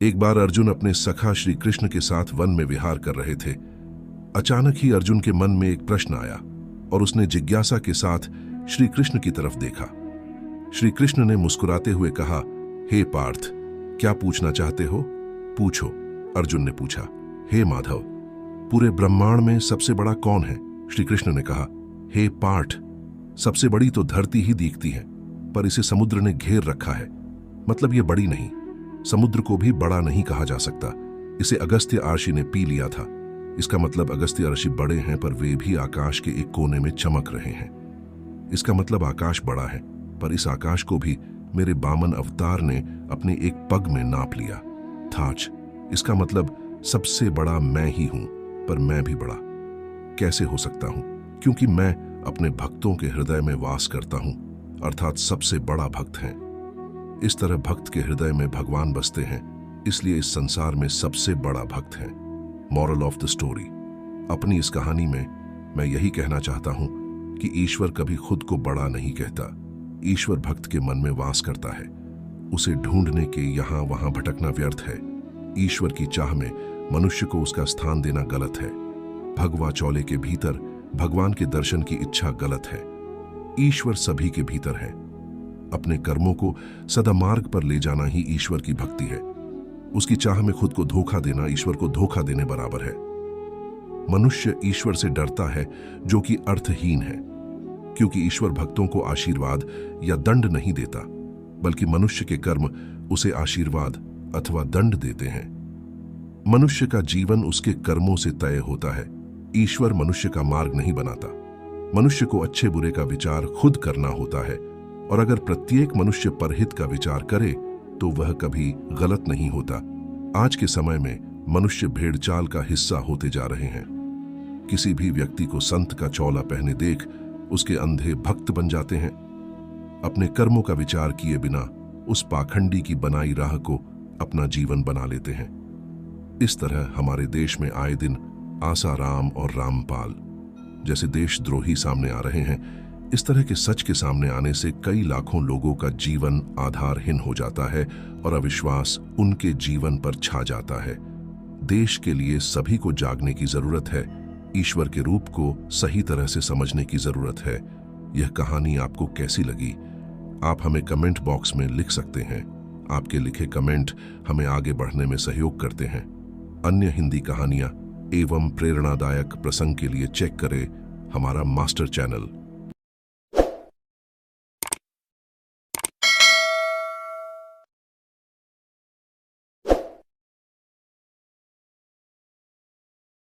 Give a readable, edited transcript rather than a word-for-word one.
एक बार अर्जुन अपने सखा श्री कृष्ण के साथ वन में विहार कर रहे थे। अचानक ही अर्जुन के मन में एक प्रश्न आया और उसने जिज्ञासा के साथ श्री कृष्ण की तरफ देखा। श्री कृष्ण ने मुस्कुराते हुए कहा, हे पार्थ, क्या पूछना चाहते हो? पूछो। अर्जुन ने पूछा। हे माधव, पूरे ब्रह्मांड में सबसे बड़ा कौन है? श्री कृष्ण ने कहा, हे पार्थ, सबसे बड़ी तो धरती ही दिखती है, पर इसे समुद्र ने घेर रखा है। मतलब ये बड़ी नहीं, समुद्र को भी बड़ा नहीं कहा जा सकता। इसे अगस्त्य ऋषि ने पी लिया था। इसका मतलब अगस्त्य ऋषि बड़े हैं, पर वे भी आकाश के एक कोने में चमक रहे हैं। इसका मतलब आकाश बड़ा है, पर इस आकाश को भी मेरे बामन अवतार ने अपने एक पग में नाप लिया। थाच, इसका मतलब सबसे बड़ा मैं ही हूं, पर मैं भी बड़ा कैसे हो सकता हूं? क्योंकि मैं अपने भक्तों के हृदय में वास करता हूं, अर्थात सबसे बड़ा भक्त हैं। इस तरह भक्त के हृदय में भगवान बसते हैं, इसलिए इस संसार में सबसे बड़ा भक्त हैं। मॉरल ऑफ द स्टोरी, अपनी इस कहानी में मैं यही कहना चाहता हूं कि ईश्वर कभी खुद को बड़ा नहीं कहता। ईश्वर भक्त के मन में वास करता है। उसे ढूंढने के यहां वहां भटकना व्यर्थ है। ईश्वर की चाह में मनुष्य को उसका स्थान देना गलत है। भगवा चौले के भीतर भगवान के दर्शन की इच्छा गलत है। ईश्वर सभी के भीतर है। अपने कर्मों को सदा मार्ग पर ले जाना ही ईश्वर की भक्ति है। उसकी चाह में खुद को धोखा देना ईश्वर को धोखा देने बराबर है। मनुष्य ईश्वर से डरता है, जो कि अर्थहीन है, क्योंकि ईश्वर भक्तों को आशीर्वाद या दंड नहीं देता, बल्कि मनुष्य के कर्म उसे आशीर्वाद अथवा दंड देते हैं। मनुष्य का जीवन उसके कर्मों से तय होता है। ईश्वर मनुष्य का मार्ग नहीं बनाता। मनुष्य को अच्छे बुरे का विचार खुद करना होता है, और अगर प्रत्येक मनुष्य परहित का विचार करे तो वह कभी गलत नहीं होता। आज के समय में मनुष्य भेड़चाल का हिस्सा होते जा रहे हैं। किसी भी व्यक्ति को संत का चौला पहने देख उसके अंधे भक्त बन जाते हैं। अपने कर्मों का विचार किए बिना उस पाखंडी की बनाई राह को अपना जीवन बना लेते हैं। इस तरह हमारे देश में आए दिन आसाराम और रामपाल जैसे देशद्रोही सामने आ रहे हैं। इस तरह के सच के सामने आने से कई लाखों लोगों का जीवन आधारहीन हो जाता है और अविश्वास उनके जीवन पर छा जाता है। देश के लिए सभी को जागने की जरूरत है। ईश्वर के रूप को सही तरह से समझने की जरूरत है। यह कहानी आपको कैसी लगी? आप हमें कमेंट बॉक्स में लिख सकते हैं। आपके लिखे कमेंट हमें आगे बढ़ने में सहयोग करते हैं। अन्य हिंदी कहानियां एवं प्रेरणादायक प्रसंग के लिए चेक करें हमारा मास्टर चैनल।